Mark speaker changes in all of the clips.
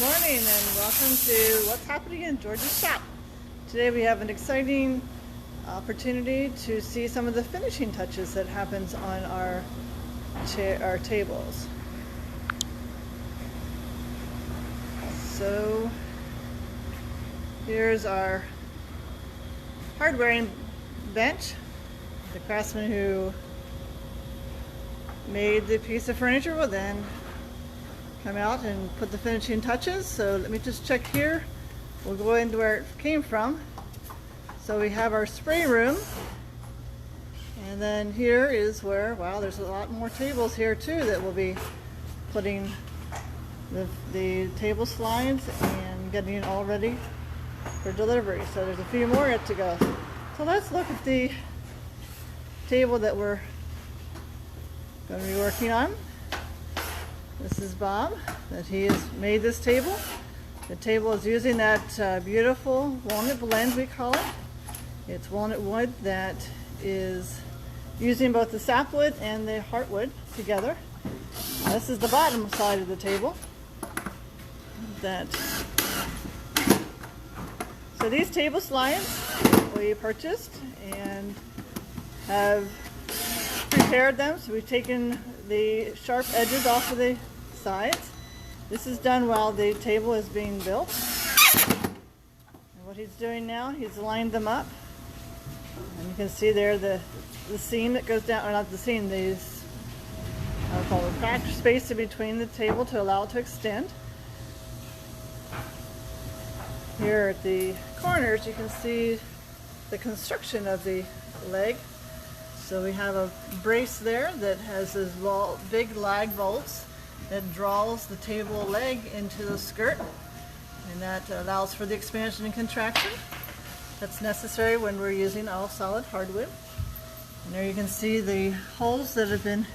Speaker 1: morning and welcome to What's Happening in George's Shop. Today we have an exciting opportunity to see some of the finishing touches that happens on our tables. So here's our hard-wearing bench. The craftsman who made the piece of furniture will then come out and put the finishing touches. So let me just check here. We'll go into where it came from. So we have our spray room, and then here is where, wow, there's a lot more tables here too that we'll be putting the table slides and getting it all ready for delivery. So there's a few more yet to go. So let's look at the table that we're going to be working on. This is Bob, that he has made this table. The table is using that beautiful walnut blend, we call it. It's walnut wood that is using both the sapwood and the heartwood together. This is the bottom side of the table. So these table slides we purchased and have prepared them. So we've taken the sharp edges off of the sides. This is done while the table is being built. And what he's doing now, he's lined them up. And you can see there the seam that goes down, or not the seam, these, I'll call it crack space in between the table to allow it to extend. Here at the corners you can see the construction of the leg. So we have a brace there that has those big lag bolts that draws the table leg into the skirt, and that allows for the expansion and contraction that's necessary when we're using all solid hardwood. And there you can see the holes that have been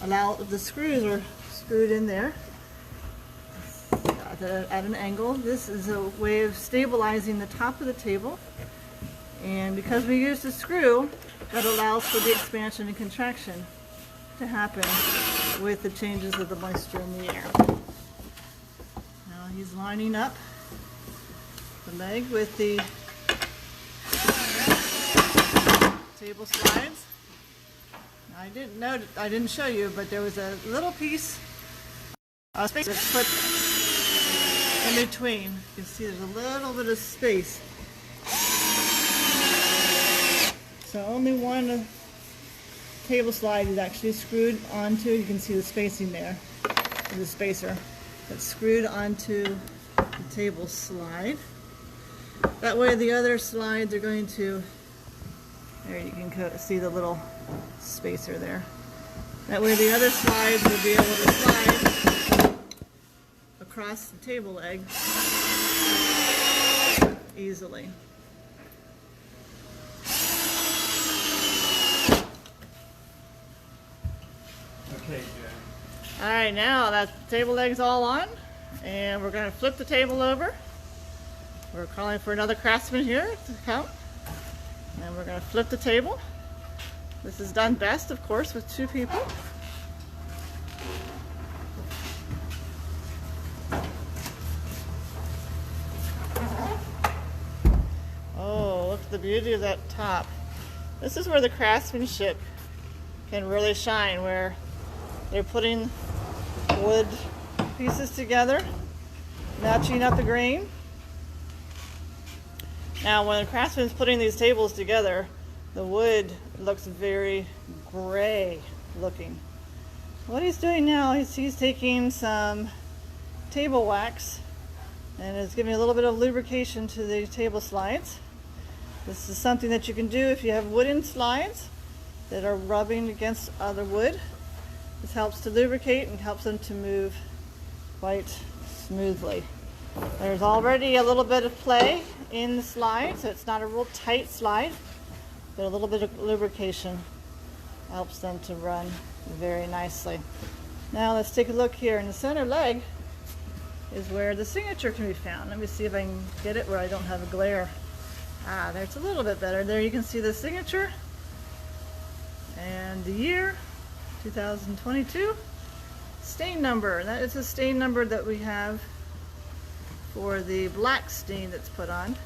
Speaker 1: the screws are screwed in there at an angle. This is a way of stabilizing the top of the table, and because we use the screw, that allows for the expansion and contraction to happen with the changes of the moisture in the air. Now he's lining up the leg with the table slides. Now, I didn't show you, but there was a little piece of space that's put in between. You can see there's a little bit of space. So only one table slide is actually screwed onto. You can see the spacing there, the spacer that's screwed onto the table slide. That way the other slides are going to, there you can see the little spacer there. That way the other slides will be able to slide across the table leg easily.
Speaker 2: Okay,
Speaker 1: all right, now that table leg's all on, and we're going to flip the table over. We're calling for another craftsman here to come, and we're going to flip the table. This is done best, of course, with two people. Oh, look at the beauty of that top. This is where the craftsmanship can really shine, where they're putting wood pieces together, matching up the grain. Now when the craftsman's putting these tables together, the wood looks very gray looking. What he's doing now is he's taking some table wax and is giving a little bit of lubrication to the table slides. This is something that you can do if you have wooden slides that are rubbing against other wood. This helps to lubricate and helps them to move quite smoothly. There's already a little bit of play in the slide, so it's not a real tight slide, but a little bit of lubrication helps them to run very nicely. Now let's take a look here. In the center leg is where the signature can be found. Let me see if I can get it where I don't have a glare. There's a little bit better. There you can see the signature and the year 2022 stain number. That is a stain number that we have for the black stain that's put on.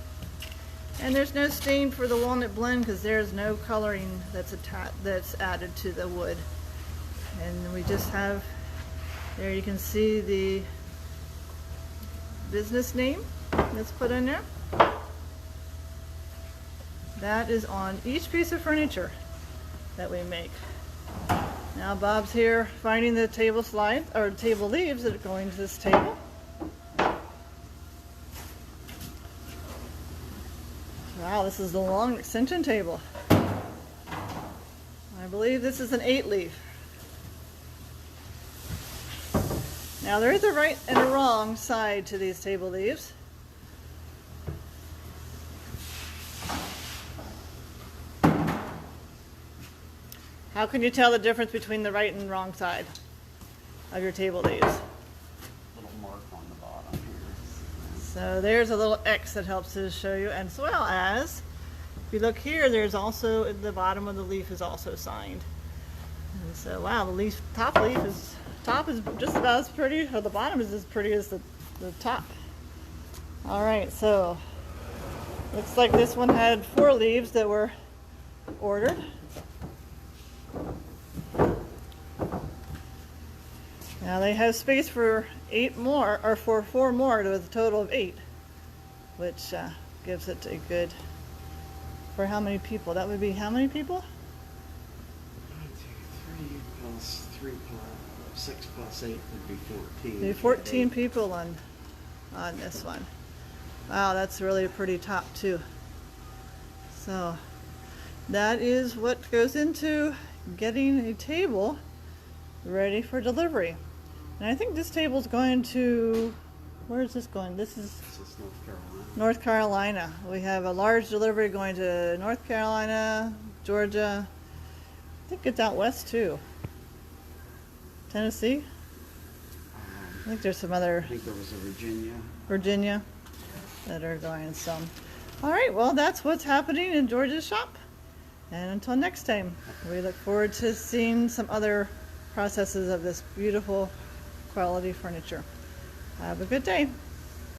Speaker 1: And there's no stain for the walnut blend because there's no coloring that's added to the wood. And we just have, there you can see the business name that's put in there. That is on each piece of furniture that we make. Now Bob's here finding the table slide or table leaves that are going to this table. Wow, this is the long extension table. I believe this is an 8-leaf. Now there is a right and a wrong side to these table leaves. How can you tell the difference between the right and wrong side of your table leaves?
Speaker 2: Little mark on the bottom here.
Speaker 1: So there's a little X that helps to show you, as well as, if you look here, there's also, the bottom of the leaf is also signed. And so, wow, the top is just about as pretty, or the bottom is as pretty as the top. All right, so looks like this one had 4 leaves that were ordered. Now they have space for 8 more, or for 4 more, to a total of 8, which gives it a good, for how many people? That would be how many people?
Speaker 2: 1, 2, 3 plus 3 plus 6 plus 8 would be 14.
Speaker 1: Be 14 people on this one. Wow, that's really a pretty top too. So that is what goes into getting a table ready for delivery. And I think this table is going to, where is this going? This is
Speaker 2: North Carolina.
Speaker 1: North Carolina. We have a large delivery going to North Carolina, Georgia. I think it's out west too. Tennessee. I think there's some other.
Speaker 2: I think there was a
Speaker 1: Virginia that are going. So, all right. Well, that's what's happening in Georgia's shop. And until next time, we look forward to seeing some other processes of this beautiful quality furniture. Have a good day.